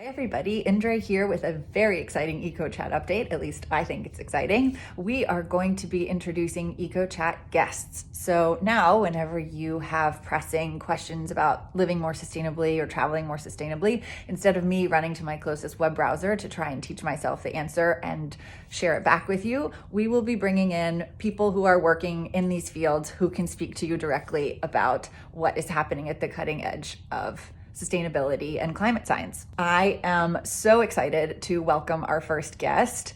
Everybody, Indre here with a very exciting EcoChat update. At least I think it's exciting. We are going to be introducing EcoChat guests. So now, whenever you have pressing questions about living more sustainably or traveling more sustainably, instead of me running to my closest web browser to try and teach myself the answer and share it back with you, we will be bringing in people who are working in these fields who can speak to you directly about what is happening at the cutting edge of sustainability and climate science. I am so excited to welcome our first guest,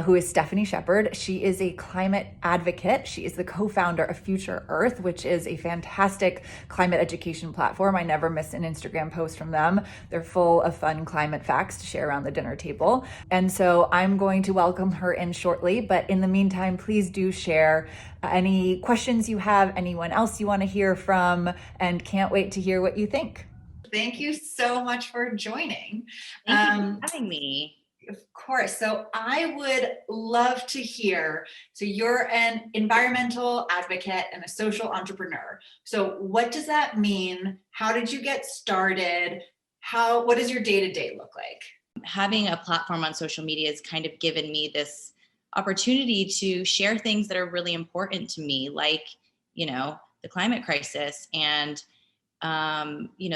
who is Stephanie Shepherd. She is a climate advocate. She is the co-founder of Future Earth, which is a fantastic climate education platform. I never miss an Instagram post from them. They're full of fun climate facts to share around the dinner table. And so I'm going to welcome her in shortly. But in the meantime, please do share any questions you have, anyone else you want to hear from, and can't wait to hear what you think. Thank you so much for joining. Thank you for having me. Of course. So I would love to hear, so you're an environmental advocate and a social entrepreneur. So what does that mean? How did you get started? What does your day-to-day look like? Having a platform on social media has kind of given me this opportunity to share things that are really important to me, like, the climate crisis. And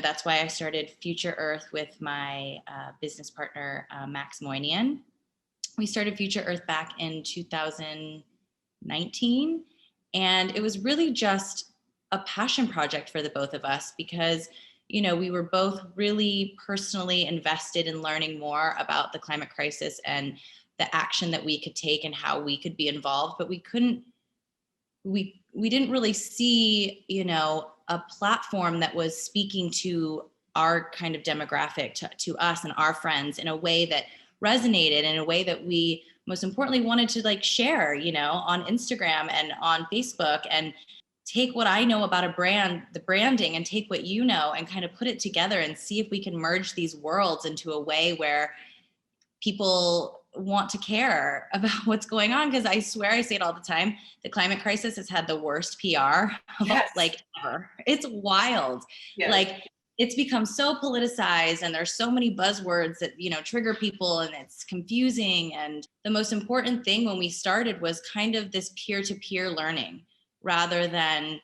that's why I started Future Earth with my business partner, Max Moynihan. We started Future Earth back in 2019, and it was really just a passion project for the both of us because, we were both really personally invested in learning more about the climate crisis and the action that we could take and how we could be involved, but we didn't really see, a platform that was speaking to our kind of demographic, to us and our friends in a way that resonated, in a way that we most importantly wanted to share, on Instagram and on Facebook, and take what I know about a brand, the branding, and take what you know and kind of put it together and see if we can merge these worlds into a way where people want to care about what's going on. Because I swear, I say it all the time, the climate crisis has had the worst PR ever. It's wild. Yes. It's become so politicized and there's so many buzzwords that, trigger people, and it's confusing. And the most important thing when we started was kind of this peer-to-peer learning rather than,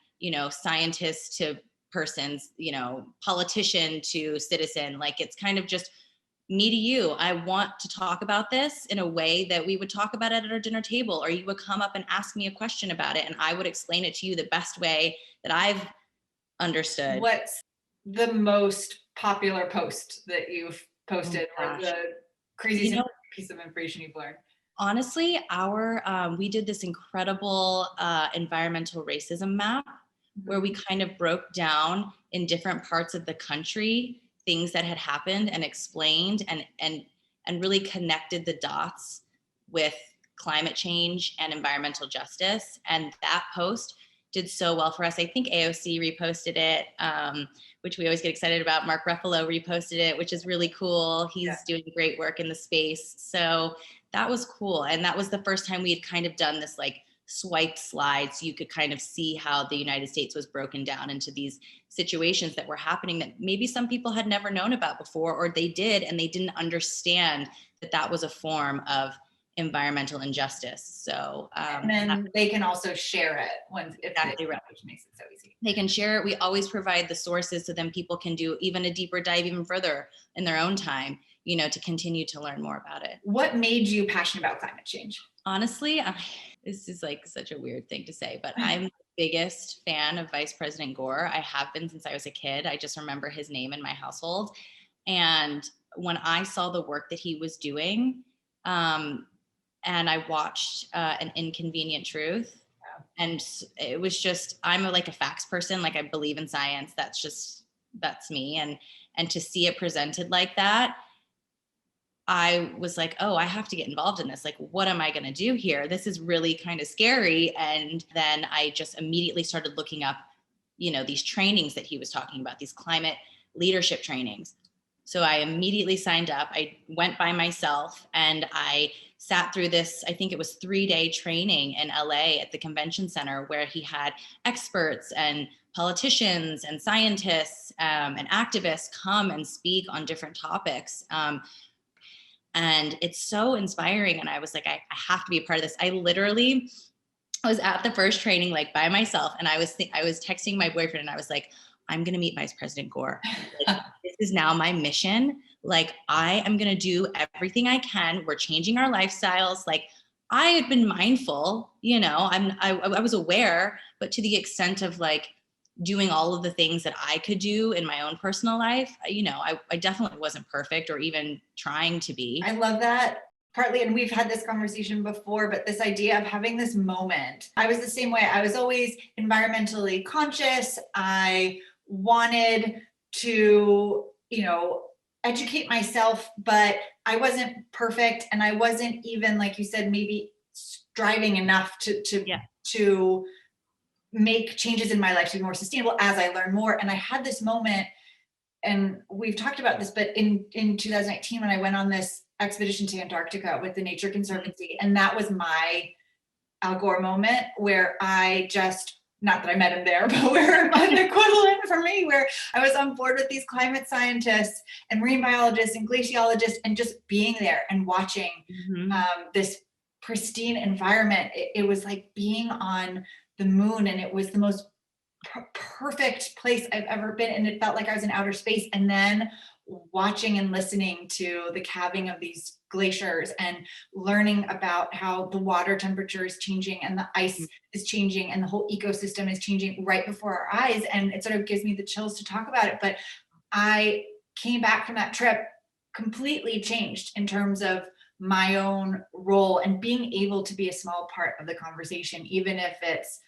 scientist to persons, politician to citizen. It's kind of just me to you. I want to talk about this in a way that we would talk about it at our dinner table, or you would come up and ask me a question about it and I would explain it to you the best way that I've understood. What's the most popular post that you've posted, or the craziest piece of information you've learned? Honestly, we did this incredible environmental racism map where we kind of broke down in different parts of the country things that had happened and explained and really connected the dots with climate change and environmental justice. And that post did so well for us. I think AOC reposted it, which we always get excited about. Mark Ruffalo reposted it, which is really cool. He's doing great work in the space. So that was cool. And that was the first time we had kind of done this swipe slide, so you could kind of see how the United States was broken down into these situations that were happening that maybe some people had never known about before, or they did and they didn't understand that was a form of environmental injustice. So and then they can also share it exactly right, which makes it so easy. They can share it. We always provide the sources, so then people can do even a deeper dive even further in their own time, to continue to learn more about it. What made you passionate about climate change? Honestly, this is such a weird thing to say, but I'm the biggest fan of Vice President Gore. I have been since I was a kid. I just remember his name in my household. And when I saw the work that he was doing, and I watched An Inconvenient Truth, and it was just, I'm a facts person. I believe in science. That's me. And to see it presented like that, I was oh, I have to get involved in this. What am I going to do here? This is really kind of scary. And then I just immediately started looking up, these trainings that he was talking about, these climate leadership trainings. So I immediately signed up. I went by myself and I sat through this, I think it was 3-day training in LA at the convention center, where he had experts and politicians and scientists and activists come and speak on different topics. And it's so inspiring. And I was like, I have to be a part of this. I was at the first training, like by myself. And I was texting my boyfriend and I was like, I'm going to meet Vice President Gore. Like, this is now my mission. Like, I am going to do everything I can. We're changing our lifestyles. Like, I had been mindful, I was aware, but to the extent of like doing all of the things that I could do in my own personal life, I definitely wasn't perfect or even trying to be. I love that. Partly, and we've had this conversation before, but this idea of having this moment. I was the same way. I was always environmentally conscious. I wanted to, educate myself, but I wasn't perfect. And I wasn't even, like you said, maybe striving enough to make changes in my life to be more sustainable as I learn more. And I had this moment, and we've talked about this, but in 2019, when I went on this expedition to Antarctica with the Nature Conservancy, and that was my Al Gore moment, where I just, not that I met him there, but where an equivalent for me, where I was on board with these climate scientists and marine biologists and glaciologists, and just being there and watching this pristine environment. It was like being on the moon, and it was the most perfect place I've ever been. And it felt like I was in outer space. And then watching and listening to the calving of these glaciers and learning about how the water temperature is changing and the ice is changing and the whole ecosystem is changing right before our eyes. And it sort of gives me the chills to talk about it. But I came back from that trip completely changed in terms of my own role and being able to be a small part of the conversation, even if it's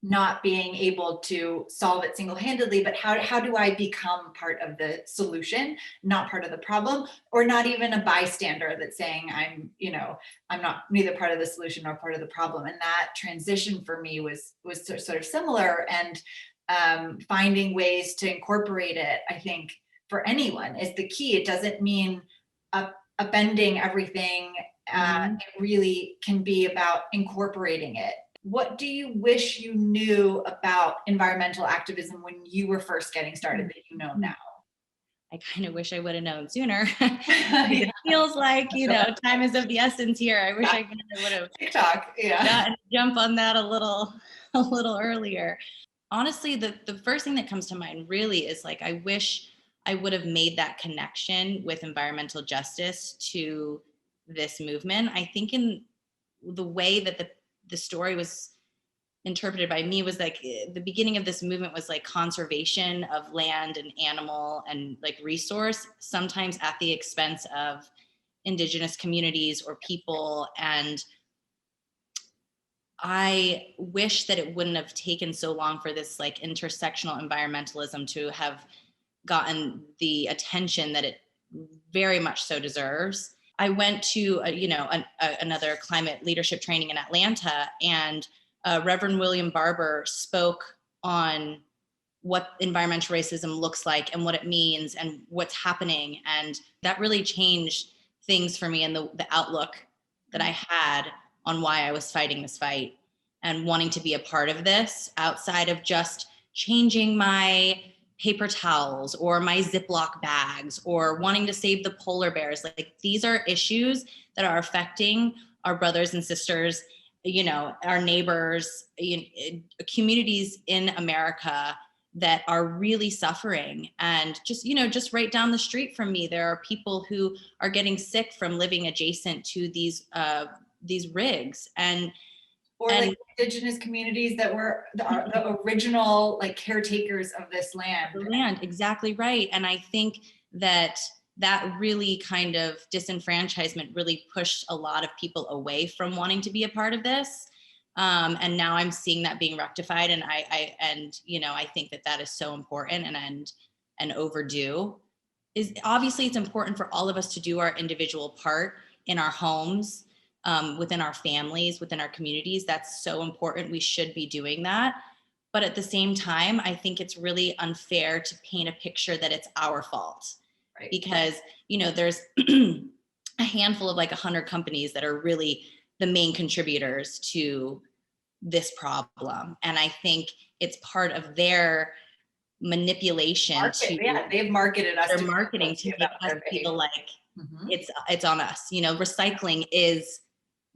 not being able to solve it single-handedly, but how do I become part of the solution, not part of the problem, or not even a bystander that's saying I'm not neither part of the solution nor part of the problem. And that transition for me was sort of similar, and finding ways to incorporate it, I think, for anyone is the key. It doesn't mean upending everything. It really can be about incorporating it. What do you wish you knew about environmental activism when you were first getting started that you know now? I kind of wish I would have known sooner. It feels like, time is of the essence here. I wish I would have TikTok, jump on that a little earlier. Honestly, the first thing that comes to mind really is like, I wish I would have made that connection with environmental justice to this movement. I think in the way that the story was interpreted by me was like the beginning of this movement was like conservation of land and animal and like resource, sometimes at the expense of indigenous communities or people. And I wish that it wouldn't have taken so long for this like intersectional environmentalism to have gotten the attention that it very much so deserves. I went to another climate leadership training in Atlanta, and Reverend William Barber spoke on what environmental racism looks like and what it means and what's happening. And that really changed things for me and the outlook that I had on why I was fighting this fight and wanting to be a part of this outside of just changing my paper towels or my Ziploc bags or wanting to save the polar bears. Like, these are issues that are affecting our brothers and sisters, our neighbors, communities in America that are really suffering. And just right down the street from me, there are people who are getting sick from living adjacent to these rigs or like indigenous communities that were the original like caretakers of this land. The land, exactly right. And I think that really kind of disenfranchisement really pushed a lot of people away from wanting to be a part of this. And now I'm seeing that being rectified. And I think that is so important and overdue. Obviously it's important for all of us to do our individual part in our homes, within our families, within our communities. That's so important. We should be doing that. But at the same time, I think it's really unfair to paint a picture that it's our fault. Right. Because, there's a handful of like 100 companies that are really the main contributors to this problem. And I think it's part of their manipulation they've marketed us their to marketing to make us feel like it's on us. Recycling is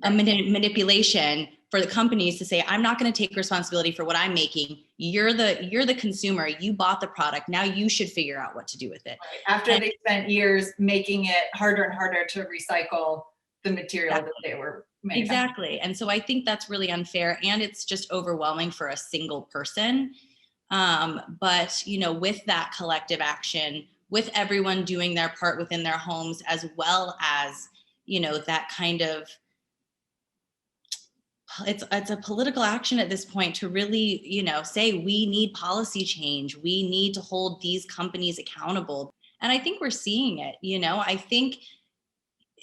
a manipulation for the companies to say, I'm not going to take responsibility for what I'm making. You're the consumer. You bought the product. Now you should figure out what to do with it. Right. After they spent years making it harder and harder to recycle the material that they were making. Exactly. And so I think that's really unfair, and it's just overwhelming for a single person. But, with that collective action, with everyone doing their part within their homes, as well as, that kind of, it's a political action at this point to really, say we need policy change. We need to hold these companies accountable. And I think we're seeing it, I think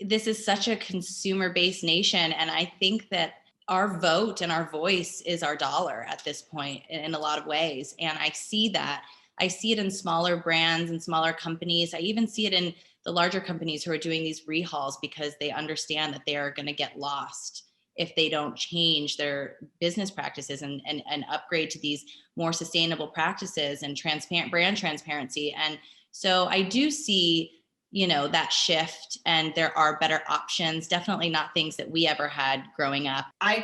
this is such a consumer-based nation. And I think that our vote and our voice is our dollar at this point in a lot of ways. And I see that. I see it in smaller brands and smaller companies. I even see it in the larger companies who are doing these rehauls because they understand that they are going to get lost if they don't change their business practices and upgrade to these more sustainable practices and transparent brand transparency. And so I do see, that shift, and there are better options, definitely not things that we ever had growing up. My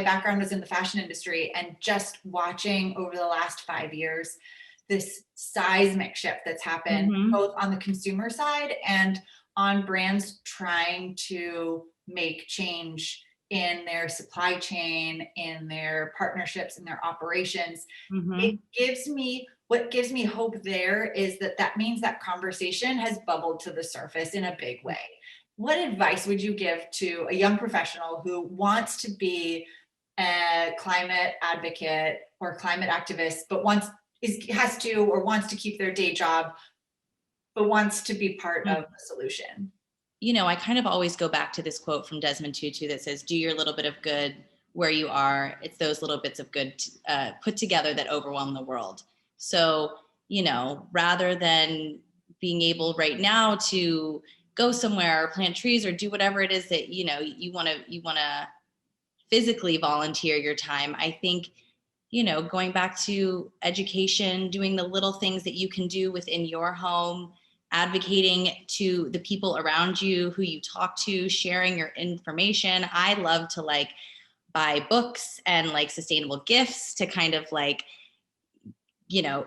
background was in the fashion industry, and just watching over the last 5 years, this seismic shift that's happened both on the consumer side and on brands trying to make change in their supply chain, in their partnerships, in their operations. What gives me hope there is that means that conversation has bubbled to the surface in a big way. What advice would you give to a young professional who wants to be a climate advocate or climate activist, but wants to keep their day job, but wants to be part of the solution? I kind of always go back to this quote from Desmond Tutu that says, do your little bit of good where you are. It's those little bits of good put together that overwhelm the world. So, rather than being able right now to go somewhere or plant trees or do whatever it is that, you want to physically volunteer your time, I think, going back to education, doing the little things that you can do within your home, advocating to the people around you who you talk to, sharing your information. I love to buy books and sustainable gifts to kind of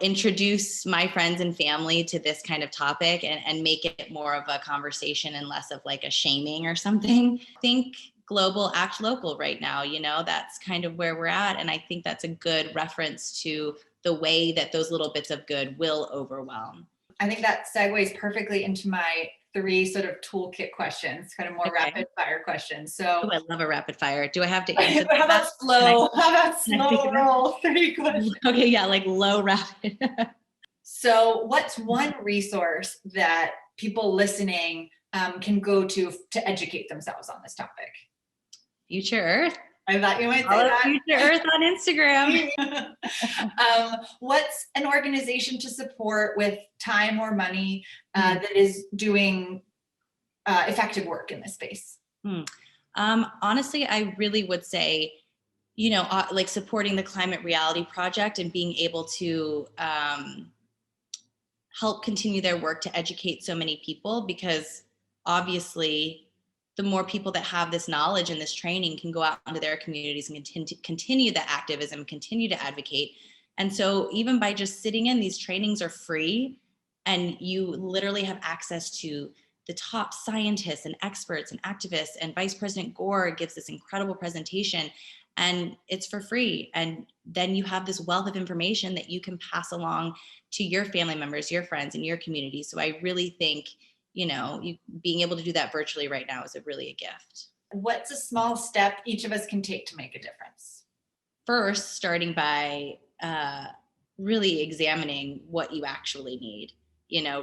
introduce my friends and family to this kind of topic and make it more of a conversation and less of a shaming or something. Think global, act local right now, that's kind of where we're at. And I think that's a good reference to the way that those little bits of good will overwhelm. I think that segues perfectly into my 3 sort of toolkit questions, kind of more rapid fire questions. So I love a rapid fire. Do I have to answer How about slow roll 3 questions? Okay, yeah, low rapid. So what's one resource that people listening can go to educate themselves on this topic? Future Earth. I thought you might say that. Future Earth on Instagram. What's an organization to support with time or money that is doing effective work in this space? Honestly, I really would say, supporting the Climate Reality Project and being able to help continue their work to educate so many people, because obviously the more people that have this knowledge and this training can go out into their communities and continue the activism, continue to advocate. And so even by just sitting in, these trainings are free, and you literally have access to the top scientists and experts and activists, and Vice President Gore gives this incredible presentation, and it's for free. And then you have this wealth of information that you can pass along to your family members, your friends, and your community. So I really think being able to do that virtually right now is really a gift. What's a small step each of us can take to make a difference? First, starting by really examining what you actually need.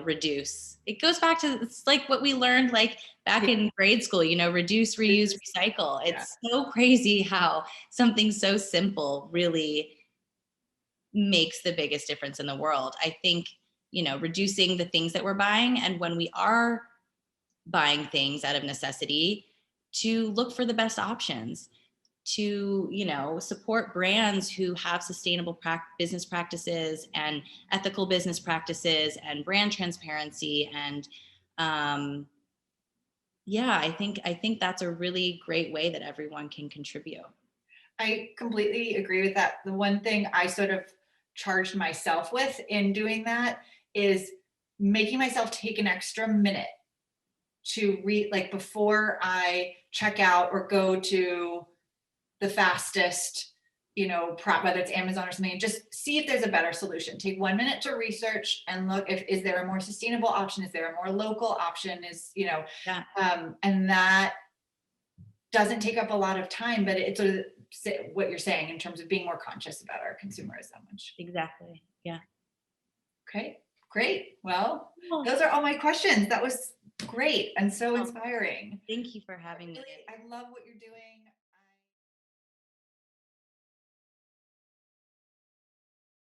Reduce. It goes back to, it's what we learned back in grade school, reduce, reuse, recycle. It's so crazy how something so simple really makes the biggest difference in the world. I think reducing the things that we're buying, and when we are buying things out of necessity, to look for the best options, to, support brands who have sustainable business practices and ethical business practices and brand transparency. And yeah, I think that's a really great way that everyone can contribute. I completely agree with that. The one thing I sort of charged myself with in doing that is making myself take an extra minute to read, like before I check out or go to the fastest, whether it's Amazon or something, just see if there's a better solution. Take 1 minute to research and look is there a more sustainable option? Is there a more local option? Yeah. And that doesn't take up a lot of time, but it's sort of what you're saying in terms of being more conscious about our consumerism. Exactly. Yeah. Okay, great. Well, those are all my questions. That was great and so Oh, inspiring. Thank you for having me. I love what you're doing.